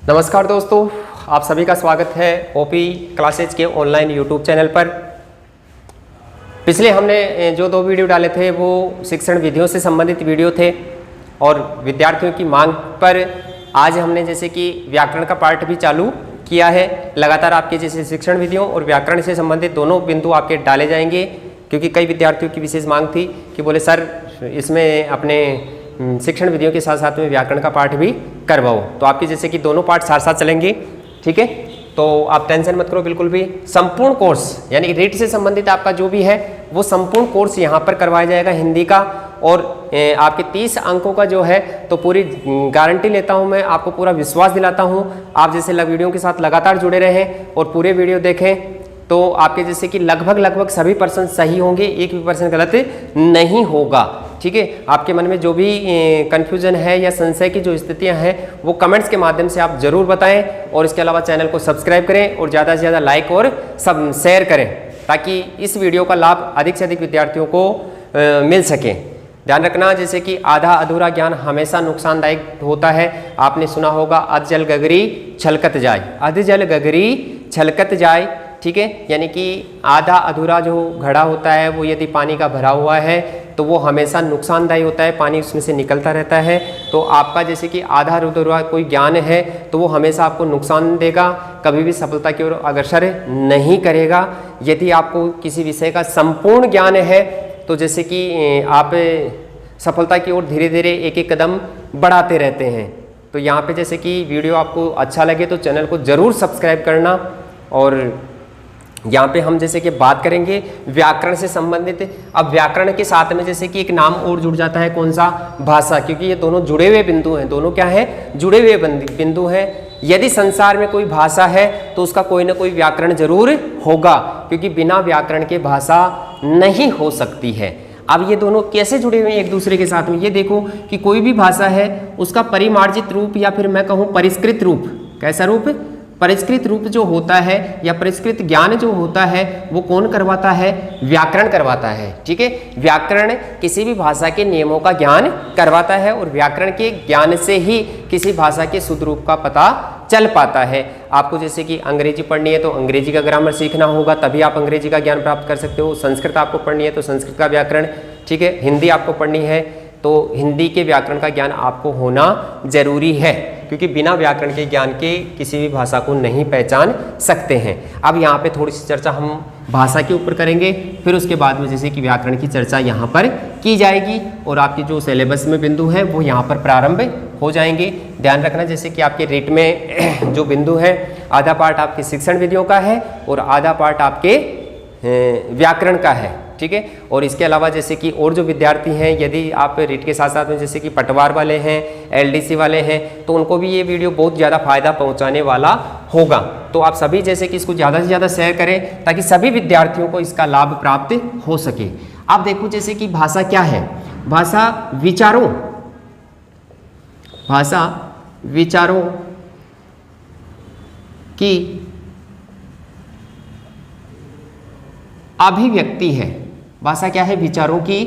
नमस्कार दोस्तों, आप सभी का स्वागत है ओपी क्लासेज के ऑनलाइन यूट्यूब चैनल पर। पिछले हमने जो 2 वीडियो डाले थे वो शिक्षण विधियों से संबंधित वीडियो थे और विद्यार्थियों की मांग पर आज हमने जैसे कि व्याकरण का पार्ट भी चालू किया है। लगातार आपके जैसे शिक्षण विधियों और व्याकरण से संबंधित दोनों बिंदु आपके डाले जाएंगे, क्योंकि कई विद्यार्थियों की विशेष मांग थी कि बोले सर इसमें अपने शिक्षण विधियों के साथ साथ में व्याकरण का पाठ भी करवाओ। तो आपके जैसे कि दोनों पाठ साथ साथ चलेंगे, ठीक है। तो आप टेंशन मत करो बिल्कुल भी। संपूर्ण कोर्स यानी कि रीट से संबंधित आपका जो भी है वो संपूर्ण कोर्स यहाँ पर करवाया जाएगा हिंदी का। और आपके 30 अंकों का जो है तो पूरी गारंटी लेता हूँ मैं, आपको पूरा विश्वास दिलाता हूँ। आप जैसे वीडियो के साथ लगातार जुड़े रहें और पूरे वीडियो देखें तो आपके जैसे कि लगभग सभी पर्सन सही होंगे, एक भी पर्सन गलत नहीं होगा, ठीक है। आपके मन में जो भी कन्फ्यूजन है या संशय की जो स्थितियां हैं वो कमेंट्स के माध्यम से आप जरूर बताएं। और इसके अलावा चैनल को सब्सक्राइब करें और ज़्यादा से ज़्यादा लाइक और सब शेयर करें, ताकि इस वीडियो का लाभ अधिक से अधिक विद्यार्थियों को मिल सके। ध्यान रखना जैसे कि आधा अधूरा ज्ञान हमेशा नुकसानदायक होता है। आपने सुना होगा अध जल गगरी छलकत जाए, अध जल गगरी छलकत जाए, ठीक है। यानी कि आधा अधूरा जो घड़ा होता है वो यदि पानी का भरा हुआ है तो वो हमेशा नुकसानदायी होता है, पानी उसमें से निकलता रहता है। तो आपका जैसे कि आधा अधूरा कोई ज्ञान है तो वो हमेशा आपको नुकसान देगा, कभी भी सफलता की ओर अग्रसर नहीं करेगा। यदि आपको किसी विषय का संपूर्ण ज्ञान है तो जैसे कि आप सफलता की ओर धीरे धीरे एक एक कदम बढ़ाते रहते हैं। तो यहाँ पे जैसे कि वीडियो आपको अच्छा लगे तो चैनल को ज़रूर सब्सक्राइब करना। और यहाँ पे हम जैसे कि बात करेंगे व्याकरण से संबंधित। अब व्याकरण के साथ में जैसे कि एक नाम और जुड़ जाता है, कौन सा? भाषा, क्योंकि ये दोनों जुड़े हुए बिंदु हैं। दोनों क्या है? जुड़े हुए बिंदु हैं। यदि संसार में कोई भाषा है तो उसका कोई ना कोई व्याकरण जरूर होगा, क्योंकि बिना व्याकरण के भाषा नहीं हो सकती है। अब ये दोनों कैसे जुड़े हुए हैं एक दूसरे के साथ में, ये देखो कि कोई भी भाषा है उसका परिमार्जित रूप या फिर मैं कहूँ परिष्कृत रूप, कैसा रूप? परिष्कृत रूप जो होता है या परिष्कृत ज्ञान जो होता है वो कौन करवाता है? व्याकरण करवाता है, ठीक है। व्याकरण किसी भी भाषा के नियमों का ज्ञान करवाता है और व्याकरण के ज्ञान से ही किसी भाषा के शुद्ध रूप का पता चल पाता है। आपको जैसे कि अंग्रेजी पढ़नी है तो अंग्रेजी का ग्रामर सीखना होगा, तभी आप अंग्रेजी का ज्ञान प्राप्त कर सकते हो। संस्कृत आपको पढ़नी है तो संस्कृत का व्याकरण, ठीक है। हिंदी आपको पढ़नी है तो हिंदी के व्याकरण का ज्ञान आपको होना जरूरी है, क्योंकि बिना व्याकरण के ज्ञान के किसी भी भाषा को नहीं पहचान सकते हैं। अब यहाँ पे थोड़ी सी चर्चा हम भाषा के ऊपर करेंगे, फिर उसके बाद में जैसे कि व्याकरण की चर्चा यहाँ पर की जाएगी और आपकी जो सिलेबस में बिंदु है वो यहाँ पर प्रारंभ हो जाएंगे। ध्यान रखना जैसे कि आपके रीट में जो बिंदु है, आधा पार्ट आपके शिक्षण विधियों का है और आधा पार्ट आपके व्याकरण का है, ठीक है। और इसके अलावा जैसे कि और जो विद्यार्थी हैं, यदि आप रीट के साथ साथ में जैसे कि पटवार वाले हैं, एलडीसी वाले हैं, तो उनको भी ये वीडियो बहुत ज़्यादा फायदा पहुंचाने वाला होगा। तो आप सभी जैसे कि इसको ज़्यादा से ज़्यादा शेयर करें ताकि सभी विद्यार्थियों को इसका लाभ प्राप्त हो सके। आप देखो जैसे कि भाषा क्या है? भाषा विचारों की अभिव्यक्ति है। भाषा क्या है? विचारों की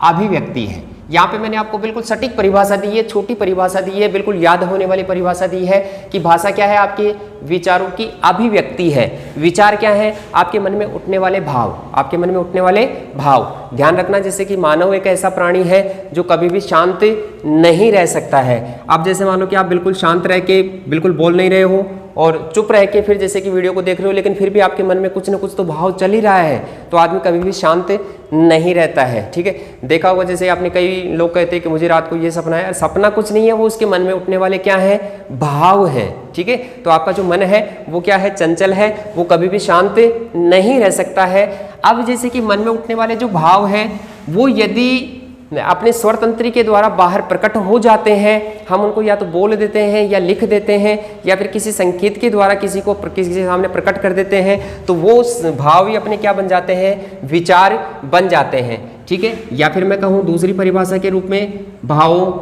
अभिव्यक्ति है। यहाँ पे मैंने आपको बिल्कुल सटीक परिभाषा दी है, छोटी परिभाषा दी है, बिल्कुल याद होने वाली परिभाषा दी है कि भाषा क्या है? आपके विचारों की अभिव्यक्ति है। विचार क्या है? आपके मन में उठने वाले भाव, आपके मन में उठने वाले भाव। ध्यान रखना जैसे कि मानव एक ऐसा प्राणी है जो कभी भी शांत नहीं रह सकता है। अब जैसे मानो कि आप बिल्कुल शांत रह के बिल्कुल बोल नहीं रहे हो और चुप रह के फिर जैसे कि वीडियो को देख रहे हो, लेकिन फिर भी आपके मन में कुछ ना कुछ तो भाव चल ही रहा है, तो आदमी कभी भी शांत नहीं रहता है, ठीक है। देखा होगा जैसे आपने कई लोग कहते हैं कि मुझे रात को ये सपना है, सपना कुछ नहीं है, वो उसके मन में उठने वाले क्या है? भाव है, ठीक है। तो आपका जो मन है वो क्या है? चंचल है, वो कभी भी शांत नहीं रह सकता है। अब जैसे कि मन में उठने वाले जो भाव है वो यदि अपने स्वर तंत्री के द्वारा बाहर प्रकट हो जाते हैं, हम उनको या तो बोल देते हैं या लिख देते हैं या फिर किसी संकेत के द्वारा किसी के सामने प्रकट कर देते हैं, तो वो भाव ही अपने क्या बन जाते हैं? विचार बन जाते हैं, ठीक है। या फिर मैं कहूँ दूसरी परिभाषा के रूप में, भावों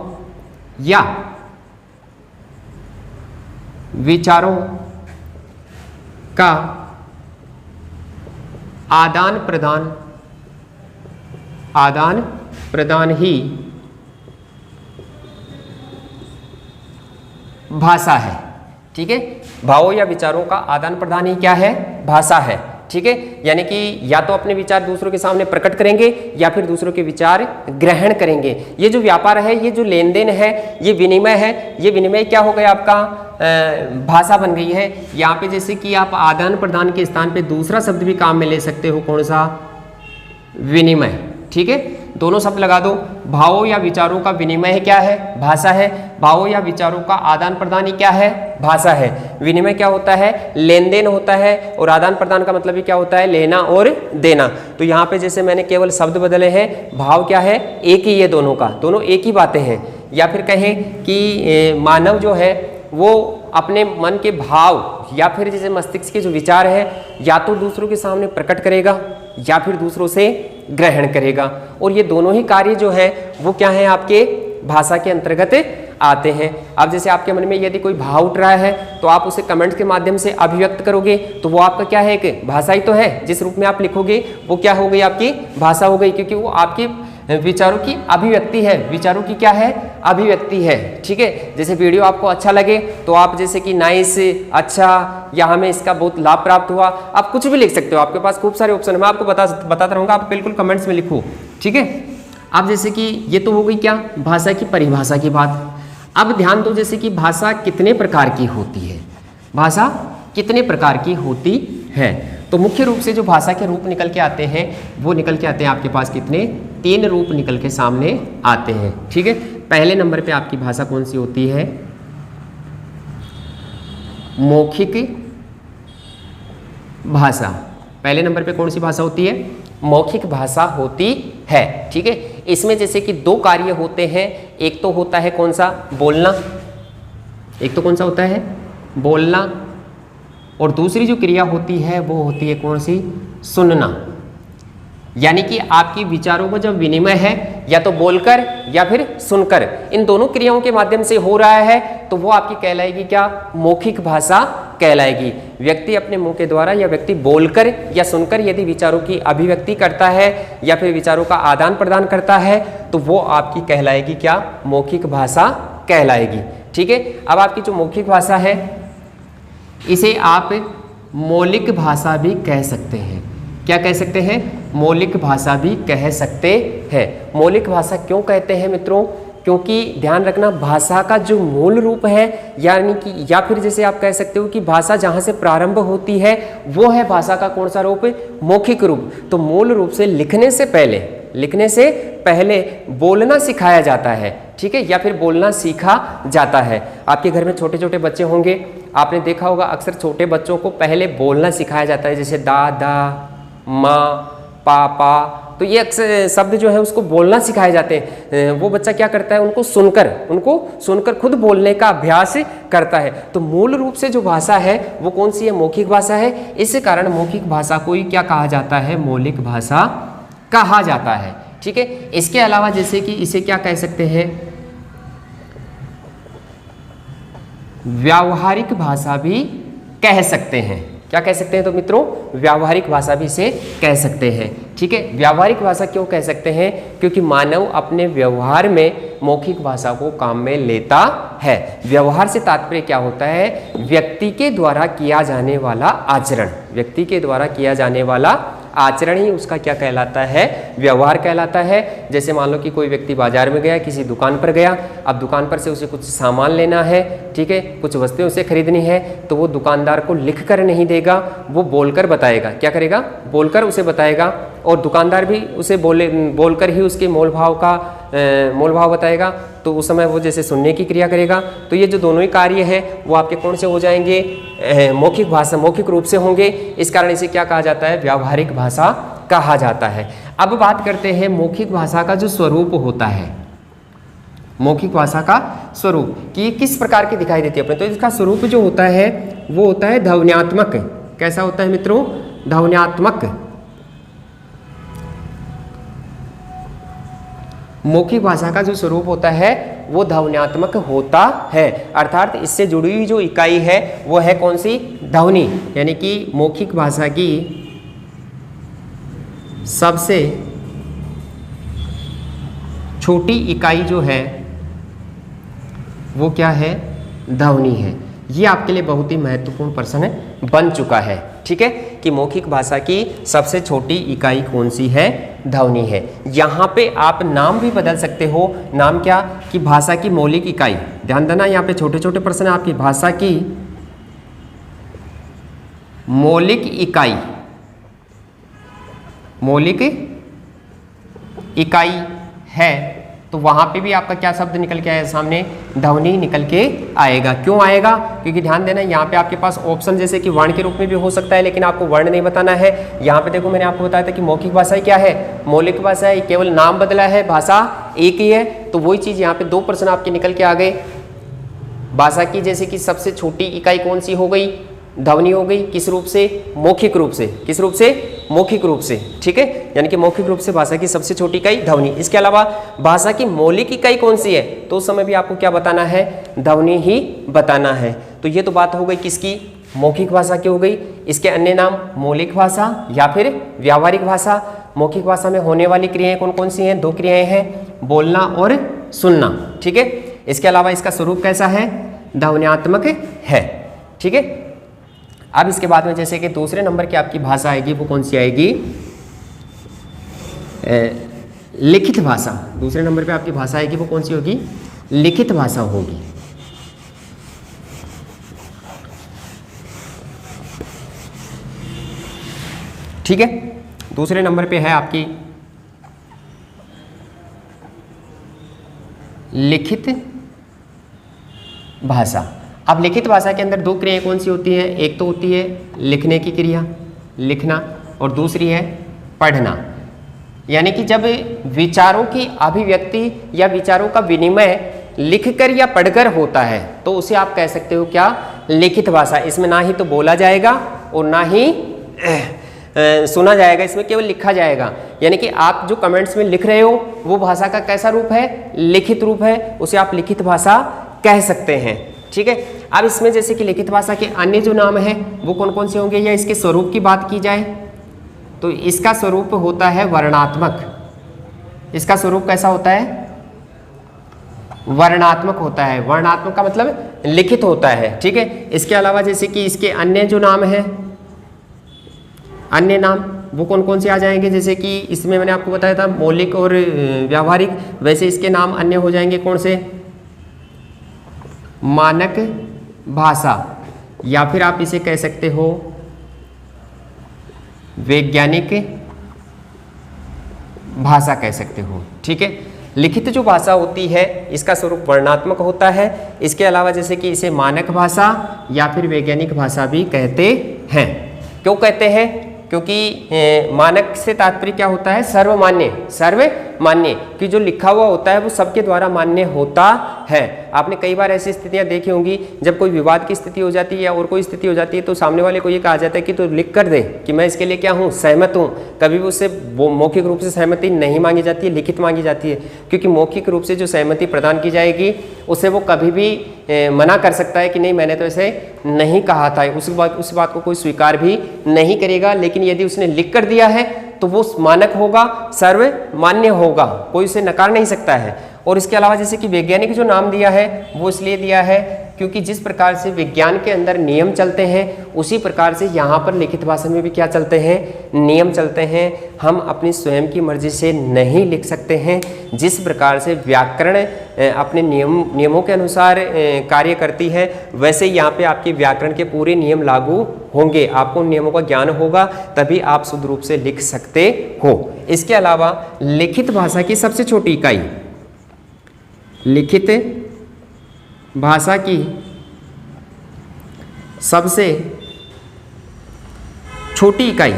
या विचारों का आदान प्रदान ही भाषा है। ठीक है। भावों या विचारों का आदान प्रदान ही क्या है, भाषा है, ठीक है। यानी कि या तो अपने विचार दूसरों के सामने प्रकट करेंगे या फिर दूसरों के विचार ग्रहण करेंगे। ये जो व्यापार है, ये जो लेन देन है, ये विनिमय है, ये विनिमय क्या हो गया आपका, भाषा बन गई है। यहाँ पे जैसे कि आप आदान प्रदान के स्थान पे दूसरा शब्द भी काम में ले सकते हो, कौन सा, विनिमय, ठीक है। दोनों शब्द लगा दो। भावों या विचारों का विनिमय क्या है, भाषा है। भावों या विचारों का आदान प्रदान ही क्या है, भाषा है। विनिमय क्या होता है, लेन देन होता है, और आदान प्रदान का मतलब ही क्या होता है, लेना और देना। तो यहाँ पे जैसे मैंने केवल शब्द बदले हैं, भाव क्या है, एक ही, ये दोनों का, दोनों एक ही बातें हैं। या फिर कहें कि मानव जो है वो अपने मन के भाव या फिर जैसे मस्तिष्क के जो विचार है, या तो दूसरों के सामने प्रकट करेगा या फिर दूसरों से ग्रहण करेगा। और ये दोनों ही कार्य जो है वो क्या है, आपके भाषा के अंतर्गत आते हैं। अब जैसे आपके मन में यदि कोई भाव उठ रहा है तो आप उसे कमेंट्स के माध्यम से अभिव्यक्त करोगे, तो वो आपका क्या है, एक भाषा ही तो है। जिस रूप में आप लिखोगे वो क्या हो गई, आपकी भाषा हो गई, क्योंकि वो आपकी विचारों की अभिव्यक्ति है। विचारों की क्या है, अभिव्यक्ति है, ठीक है। जैसे वीडियो आपको अच्छा लगे तो आप जैसे कि नाइस, अच्छा, या हमें इसका बहुत लाभ प्राप्त हुआ, आप कुछ भी लिख सकते हो। आपके पास खूब सारे ऑप्शन है, मैं आपको बताता रहूँगा, आप बिल्कुल कमेंट्स में लिखो, ठीक है। अब जैसे कि ये तो हो गई क्या, भाषा की परिभाषा की बात। अब ध्यान दो, जैसे कि भाषा कितने प्रकार की होती है, भाषा कितने प्रकार की होती है। तो मुख्य रूप से जो भाषा के रूप निकल के आते हैं वो निकल के आते हैं आपके पास कितने, 3 रूप निकल के सामने आते हैं, ठीक है। पहले नंबर पे आपकी भाषा कौन सी होती है, मौखिक भाषा। पहले नंबर पे कौन सी भाषा होती है, मौखिक भाषा होती है, ठीक है। इसमें जैसे कि 2 कार्य होते हैं, एक तो होता है कौन सा, बोलना, एक तो कौन सा होता है, बोलना, और दूसरी जो क्रिया होती है वो होती है कौन सी, सुनना। यानी कि आपकी विचारों का जब विनिमय है या तो बोलकर या फिर सुनकर, इन दोनों क्रियाओं के माध्यम से हो रहा है, तो वो आपकी कहलाएगी क्या, मौखिक भाषा कहलाएगी। व्यक्ति अपने मुंह के द्वारा या व्यक्ति बोलकर या सुनकर यदि विचारों की अभिव्यक्ति करता है या फिर विचारों का आदान प्रदान करता है, तो वो आपकी कहलाएगी क्या, मौखिक भाषा कहलाएगी, ठीक है। अब आपकी जो मौखिक भाषा है इसे आप मौलिक भाषा भी कह सकते हैं। क्या कह सकते हैं, मौलिक भाषा भी कह सकते हैं। मौलिक भाषा क्यों कहते हैं मित्रों, क्योंकि ध्यान रखना, भाषा का जो मूल रूप है, यानी कि या फिर जैसे आप कह सकते हो कि भाषा जहाँ से प्रारंभ होती है वो है भाषा का कौन सा रूप, मौखिक रूप। तो मूल रूप से लिखने से पहले बोलना सिखाया जाता है, ठीक है, या फिर बोलना सीखा जाता है। आपके घर में छोटे छोटे बच्चे होंगे, आपने देखा होगा अक्सर छोटे बच्चों को पहले बोलना सिखाया जाता है, जैसे दादा, माँ, पापा, तो ये अक्सर शब्द जो है उसको बोलना सिखाए जाते हैं। वो बच्चा क्या करता है, उनको सुनकर खुद बोलने का अभ्यास करता है। तो मूल रूप से जो भाषा है वो कौन सी है, मौखिक भाषा है। इस कारण मौखिक भाषा को ही क्या कहा जाता है, मौलिक भाषा कहा जाता है, ठीक है। इसके अलावा जैसे कि इसे क्या कह सकते हैं, व्यावहारिक भाषा भी कह सकते हैं। क्या कह सकते हैं, तो मित्रों व्यावहारिक भाषा भी इसे कह सकते हैं, ठीक है। व्यावहारिक भाषा क्यों कह सकते हैं, क्योंकि मानव अपने व्यवहार में मौखिक भाषा को काम में लेता है। व्यवहार से तात्पर्य क्या होता है, व्यक्ति के द्वारा किया जाने वाला आचरण, व्यक्ति के द्वारा किया जाने वाला आचरण ही उसका क्या कहलाता है, व्यवहार कहलाता है। जैसे मान लो कि कोई व्यक्ति बाजार में गया, किसी दुकान पर गया, अब दुकान पर से उसे कुछ सामान लेना है, ठीक है, कुछ वस्तुएं उसे खरीदनी है, तो वो दुकानदार को लिख कर नहीं देगा, वो बोलकर बताएगा। क्या करेगा, बोलकर उसे बताएगा, और दुकानदार भी उसे बोलकर ही उसके मोल भाव बताएगा। तो उस समय वो जैसे सुनने की क्रिया करेगा। तो ये जो दोनों ही कार्य है वो आपके कौन से हो जाएंगे, मौखिक भाषा, मौखिक रूप से होंगे। इस कारण इसे क्या कहा जाता है, व्यावहारिक भाषा कहा जाता है। अब बात करते हैं मौखिक भाषा का जो स्वरूप होता है, मौखिक भाषा का स्वरूप कि किस प्रकार की दिखाई देती है अपने। तो इसका स्वरूप जो होता है वो होता है ध्वन्यात्मक। कैसा होता है मित्रों, ध्वन्यात्मक। मौखिक भाषा का जो स्वरूप होता है वो ध्वन्यात्मक होता है, अर्थात इससे जुड़ी हुई जो इकाई है वो है कौन सी, ध्वनि। यानी कि मौखिक भाषा की सबसे छोटी इकाई जो है वो क्या है, ध्वनि है। ये आपके लिए बहुत ही महत्वपूर्ण प्रश्न बन चुका है। ठीक है, कि मौखिक भाषा की सबसे छोटी इकाई कौन सी है? ध्वनि है। यहाँ पे आप नाम भी बदल सकते हो। नाम क्या? कि भाषा की मौलिक इकाई। ध्यान देना, यहाँ पे छोटे छोटे प्रश्न है आपकी। भाषा की मौलिक इकाई, मौलिक इकाई है, तो वहां पे भी आपका क्या शब्द निकल के आएगा सामने? ध्वनि निकल के आएगा। क्यों आएगा? क्योंकि ध्यान देना, यहाँ पे आपके पास ऑप्शन जैसे कि वर्ण के रूप में भी हो सकता है, लेकिन आपको वर्ण नहीं बताना है। यहाँ पे देखो, मैंने आपको बताया था कि मौखिक भाषा क्या है? मौलिक भाषा है। केवल नाम बदला है, भाषा एक ही है। तो वही चीज यहाँ पे 2 प्रश्न आपके निकल के आ गए। भाषा की जैसे कि सबसे छोटी इकाई कौन सी हो गई? ध्वनि हो गई। किस रूप से? मौखिक रूप से। किस रूप से? मौखिक रूप से। ठीक है, यानी कि मौखिक रूप से भाषा की सबसे छोटी इकाई ध्वनि। इसके अलावा भाषा की मौलिक इकाई कौन सी है? तो उस समय भी आपको क्या बताना है? ध्वनि ही बताना है। तो ये तो बात हो गई किसकी? मौखिक भाषा की हो गई। इसके अन्य नाम मौलिक भाषा या फिर व्यावहारिक भाषा। मौखिक भाषा में होने वाली क्रियाएं कौन कौन सी हैं? 2 क्रियाएं हैं, बोलना और सुनना। ठीक है, इसके अलावा इसका स्वरूप कैसा है? ध्वन्यात्मक है। ठीक है, अब इसके बाद में जैसे कि दूसरे नंबर की आपकी भाषा आएगी, वो कौन सी आएगी? लिखित भाषा। दूसरे नंबर पे आपकी भाषा आएगी, वो कौन सी होगी? लिखित भाषा होगी। ठीक है, दूसरे नंबर पे है आपकी लिखित भाषा। अब लिखित भाषा के अंदर 2 क्रियाएं कौन सी होती हैं? एक तो होती है लिखने की क्रिया, लिखना, और दूसरी है पढ़ना। यानी कि जब विचारों की अभिव्यक्ति या विचारों का विनिमय लिखकर या पढ़कर होता है, तो उसे आप कह सकते हो क्या? लिखित भाषा। इसमें ना ही तो बोला जाएगा और ना ही सुना जाएगा, इसमें केवल लिखा जाएगा। यानी कि आप जो कमेंट्स में लिख रहे हो, वो भाषा का कैसा रूप है? लिखित रूप है। उसे आप लिखित भाषा कह सकते हैं। ठीक है, अब इसमें जैसे कि लिखित भाषा के अन्य जो नाम हैं वो कौन कौन से होंगे? या इसके स्वरूप की बात की जाए तो इसका स्वरूप होता है वर्णात्मक। इसका स्वरूप कैसा होता है? वर्णात्मक होता है। वर्णात्मक का मतलब लिखित होता है। ठीक है, इसके अलावा जैसे कि इसके अन्य जो नाम हैं, अन्य नाम वो कौन कौन से आ जाएंगे? जैसे कि इसमें मैंने आपको बताया था मौलिक और व्यावहारिक, वैसे इसके नाम अन्य हो जाएंगे कौन से? मानक भाषा, या फिर आप इसे कह सकते हो वैज्ञानिक भाषा कह सकते हो। ठीक है, लिखित जो भाषा होती है इसका स्वरूप वर्णात्मक होता है। इसके अलावा जैसे कि इसे मानक भाषा या फिर वैज्ञानिक भाषा भी कहते हैं। क्यों कहते हैं? क्योंकि मानक से तात्पर्य क्या होता है? सर्वमान्य। सर्वमान्य कि जो लिखा हुआ होता है वो सबके द्वारा मान्य होता है। आपने कई बार ऐसी स्थितियां देखी होंगी, जब कोई विवाद की स्थिति हो जाती है या और कोई स्थिति हो जाती है, तो सामने वाले को ये कहा जाता है कि तो लिख कर दे कि मैं इसके लिए क्या हूँ? सहमत हूँ। कभी भी उससे मौखिक रूप से सहमति नहीं मांगी जाती है, लिखित मांगी जाती है। क्योंकि मौखिक रूप से जो सहमति प्रदान की जाएगी उसे वो कभी भी मना कर सकता है कि नहीं, मैंने तो ऐसे नहीं कहा था। उस बात को कोई स्वीकार भी नहीं करेगा। लेकिन यदि उसने लिख कर दिया है तो वो मानक होगा, सर्वमान्य होगा, कोई उसे नकार नहीं सकता है। और इसके अलावा जैसे कि वैज्ञानिक जो नाम दिया है वो इसलिए दिया है क्योंकि जिस प्रकार से विज्ञान के अंदर नियम चलते हैं उसी प्रकार से यहाँ पर लिखित भाषा में भी क्या चलते हैं? नियम चलते हैं। हम अपनी स्वयं की मर्जी से नहीं लिख सकते हैं। जिस प्रकार से व्याकरण अपने नियमों के अनुसार कार्य करती है, वैसे यहाँ पे आपके व्याकरण के पूरे नियम लागू होंगे। आपको उन नियमों का ज्ञान होगा, तभी आप शुद्ध रूप से लिख सकते हो। इसके अलावा लिखित भाषा की सबसे छोटी इकाई, लिखित भाषा की सबसे छोटी इकाई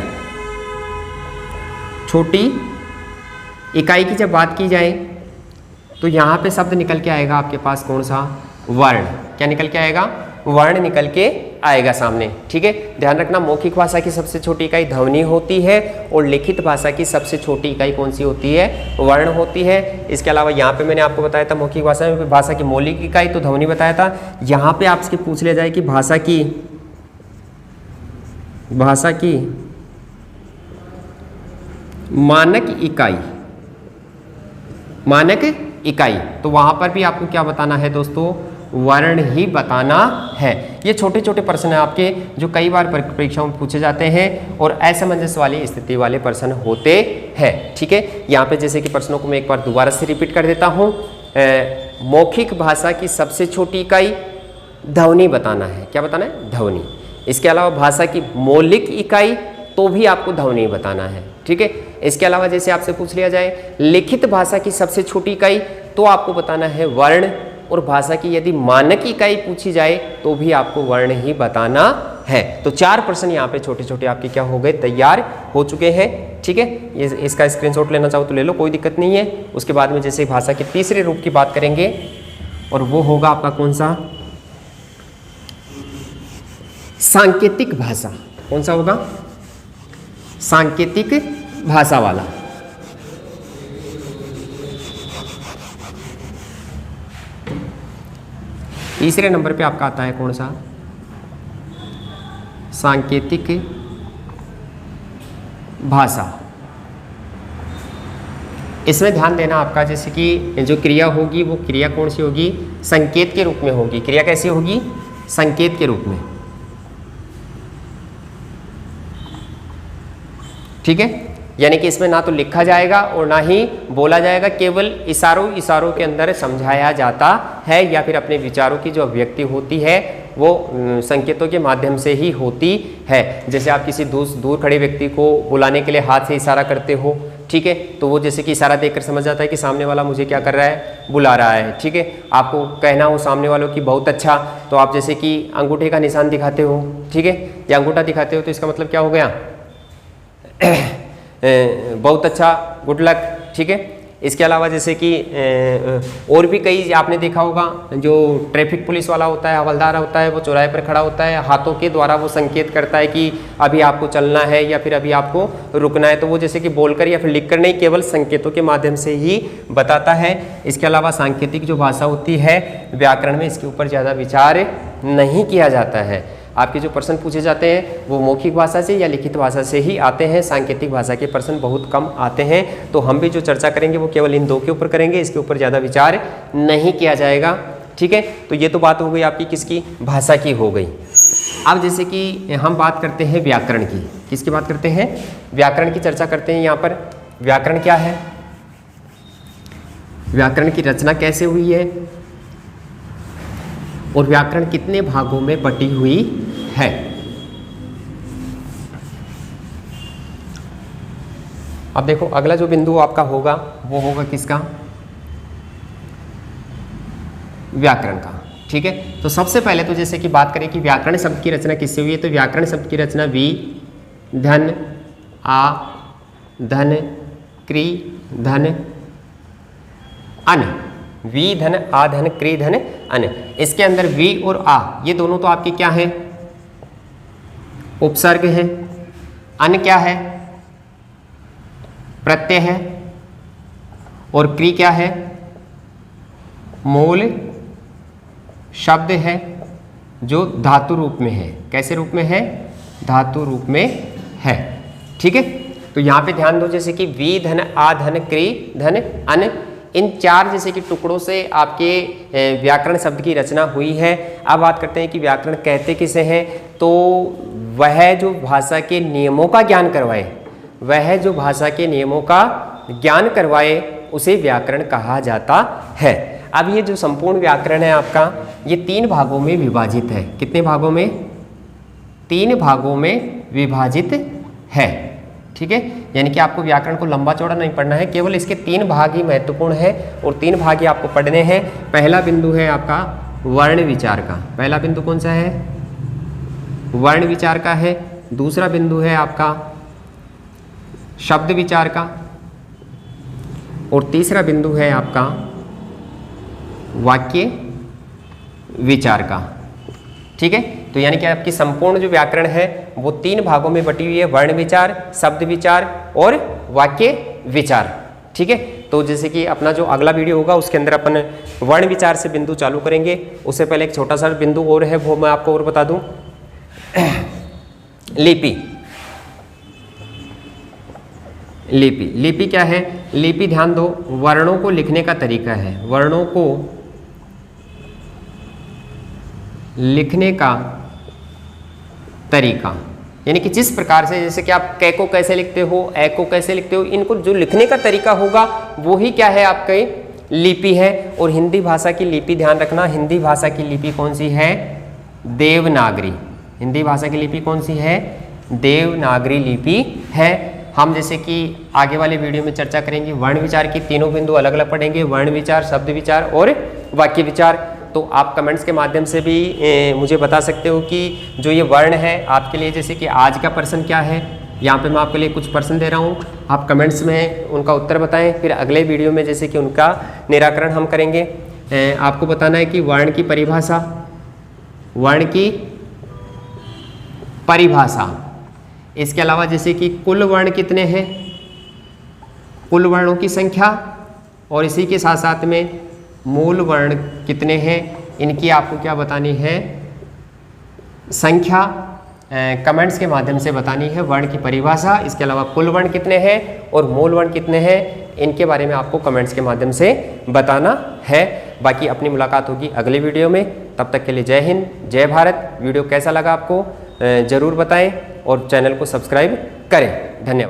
की जब बात की जाए तो यहाँ पे शब्द निकल के आएगा आपके पास कौन सा? वर्ण। क्या निकल के आएगा? वर्ण निकल के आएगा सामने। ठीक है, ध्यान रखना, मौखिक भाषा की सबसे छोटी इकाई ध्वनि होती है और लिखित भाषा की सबसे छोटी इकाई कौन सी होती है? वर्ण होती है। इसके अलावा यहाँ पे मैंने आपको बताया था मौखिक भाषा की मौलिक इकाई तो ध्वनि बताया था। यहाँ पे आपसे पूछ लिया जाए कि भाषा की मानक इकाई, तो वहां पर भी आपको क्या बताना है दोस्तों? वर्ण ही बताना है। ये छोटे छोटे प्रश्न हैं आपके जो कई बार परीक्षाओं में पूछे जाते हैं और असमंजस वाली स्थिति वाले प्रश्न होते हैं। ठीक है, यहाँ पे जैसे कि प्रश्नों को मैं एक बार दोबारा से रिपीट कर देता हूँ। मौखिक भाषा की सबसे छोटी इकाई ध्वनि बताना है। क्या बताना है? ध्वनि। इसके अलावा भाषा की मौलिक इकाई तो भी आपको ध्वनि बताना है। ठीक है, इसके अलावा जैसे आपसे पूछ लिया जाए लिखित भाषा की सबसे छोटी इकाई तो आपको बताना है वर्ण, और भाषा की यदि मानक इकाई पूछी जाए तो भी आपको वर्ण ही बताना है। तो 4 प्रश्न यहाँ पे छोटे छोटे आपके क्या हो गए, तैयार हो चुके हैं। ठीक है, ये इसका स्क्रीनशॉट लेना चाहो तो ले लो, कोई दिक्कत नहीं है। उसके बाद में जैसे भाषा के तीसरे रूप की बात करेंगे और वो होगा आपका कौन सा? सांकेतिक भाषा। कौन सा होगा? सांकेतिक भाषा वाला। तीसरे नंबर पे आपका आता है कौन सा? सांकेतिक भाषा। इसमें ध्यान देना आपका, जैसे कि जो क्रिया होगी वो क्रिया कौन सी होगी? संकेत के रूप में होगी। क्रिया कैसी होगी? संकेत के रूप में। ठीक है, यानी कि इसमें ना तो लिखा जाएगा और ना ही बोला जाएगा, केवल इशारों के अंदर समझाया जाता है, या फिर अपने विचारों की जो अभिव्यक्ति होती है वो संकेतों के माध्यम से ही होती है। जैसे आप किसी दूर खड़े व्यक्ति को बुलाने के लिए हाथ से इशारा करते हो, ठीक है, तो वो जैसे कि इशारा देखकर समझ जाता है कि सामने वाला मुझे क्या कर रहा है? बुला रहा है। ठीक है, आपको कहना हो सामने वालों की बहुत अच्छा, तो आप जैसे कि अंगूठे का निशान दिखाते हो, ठीक है, या अंगूठा दिखाते हो, तो इसका मतलब क्या हो गया? बहुत अच्छा, गुड लक। ठीक है, इसके अलावा जैसे कि और भी कई आपने देखा होगा, जो ट्रैफिक पुलिस वाला होता है, हवलदार होता है, वो चौराहे पर खड़ा होता है, हाथों के द्वारा वो संकेत करता है कि अभी आपको चलना है या फिर अभी आपको रुकना है। तो वो जैसे कि बोलकर या फिर लिखकर नहीं, केवल संकेतों के माध्यम से ही बताता है। इसके अलावा सांकेतिक जो भाषा होती है व्याकरण में, इसके ऊपर ज़्यादा विचार नहीं किया जाता है। आपके जो प्रश्न पूछे जाते हैं वो मौखिक भाषा से या लिखित भाषा से ही आते हैं। सांकेतिक भाषा के प्रश्न बहुत कम आते हैं। तो हम भी जो चर्चा करेंगे वो केवल इन 2 के ऊपर करेंगे, इसके ऊपर ज़्यादा विचार नहीं किया जाएगा। ठीक है, तो ये तो बात हो गई आपकी किसकी? भाषा की हो गई। अब जैसे कि हम बात करते हैं व्याकरण की। किसकी बात करते हैं? व्याकरण की चर्चा करते हैं। यहाँ पर व्याकरण क्या है, व्याकरण की रचना कैसे हुई है, और व्याकरण कितने भागों में बटी हुई है। अब देखो, अगला जो बिंदु आपका होगा वो होगा किसका? व्याकरण का। ठीक है, तो सबसे पहले तो जैसे कि बात करें कि व्याकरण शब्द की रचना किससे हुई है, तो व्याकरण शब्द की रचना वी धन आ धन क्री धन अन, वी धन आ धन क्री धन अन। इसके अंदर वी और आ ये दोनों तो आपके क्या हैं? उपसर्ग है। अन क्या है? प्रत्यय है। और क्री क्या है? मूल शब्द है जो धातु रूप में है। कैसे रूप में है? धातु रूप में है। ठीक है, तो यहां पे ध्यान दो, जैसे कि वी धन आ धन क्री धन अन, इन 4 जैसे कि टुकड़ों से आपके व्याकरण शब्द की रचना हुई है। अब बात करते हैं कि व्याकरण कहते किसे हैं, तो वह जो भाषा के नियमों का ज्ञान करवाए, वह जो भाषा के नियमों का ज्ञान करवाए उसे व्याकरण कहा जाता है। अब ये जो संपूर्ण व्याकरण है आपका, ये 3 भागों में विभाजित है। कितने भागों में? 3 भागों में विभाजित है। ठीक है, यानी कि आपको व्याकरण को लंबा चौड़ा नहीं पढ़ना है, केवल इसके 3 भाग ही महत्वपूर्ण है और 3 भाग ही आपको पढ़ने हैं। पहला बिंदु है आपका वर्ण विचार का। पहला बिंदु कौन सा है? वर्ण विचार का है। दूसरा बिंदु है आपका शब्द विचार का, और तीसरा बिंदु है आपका वाक्य विचार का। ठीक है, तो यानी कि आपकी संपूर्ण जो व्याकरण है वो 3 भागों में बटी हुई है, वर्ण विचार, शब्द विचार और वाक्य विचार। ठीक है, तो जैसे कि अपना जो अगला वीडियो होगा उसके अंदर अपन वर्ण विचार से बिंदु चालू करेंगे। उससे पहले एक छोटा सा बिंदु और है, वो मैं आपको और बता दूं। लिपि। लिपि, लिपि क्या है? लिपि ध्यान दो, वर्णों को लिखने का तरीका है। वर्णों को लिखने का तरीका, यानी कि जिस प्रकार से, जैसे कि आप कै को कैसे लिखते हो, ए को कैसे लिखते हो, इनको जो लिखने का तरीका होगा वो ही क्या है, आपके लिपि है। और हिंदी भाषा की लिपि ध्यान रखना, हिंदी भाषा की लिपि कौन सी है, देवनागरी। हिंदी भाषा की लिपि कौन सी है, देवनागरी लिपि है। हम जैसे कि आगे वाले वीडियो में चर्चा करेंगे, वर्ण विचार की तीनों बिंदु अलग अलग पढ़ेंगे, वर्ण विचार, शब्द विचार और वाक्य विचार। तो आप कमेंट्स के माध्यम से भी मुझे बता सकते हो कि जो ये वर्ण है आपके लिए, जैसे कि आज का प्रश्न क्या है, यहाँ पे मैं आपके लिए कुछ प्रश्न दे रहा हूँ, आप कमेंट्स में उनका उत्तर बताएं, फिर अगले वीडियो में जैसे कि उनका निराकरण हम करेंगे। आपको बताना है कि वर्ण की परिभाषा, वर्ण की परिभाषा, इसके अलावा जैसे कि कुल वर्ण कितने हैं, कुल वर्णों की संख्या, और इसी के साथ साथ में मूल वर्ण कितने हैं, इनकी आपको क्या बतानी है, संख्या। कमेंट्स के माध्यम से बतानी है वर्ण की परिभाषा, इसके अलावा कुल वर्ण कितने हैं और मूल वर्ण कितने हैं, इनके बारे में आपको कमेंट्स के माध्यम से बताना है। बाकी अपनी मुलाकात होगी अगले वीडियो में, तब तक के लिए जय हिंद, जय भारत। वीडियो कैसा लगा आपको ज़रूर बताएं और चैनल को सब्सक्राइब करें। धन्यवाद।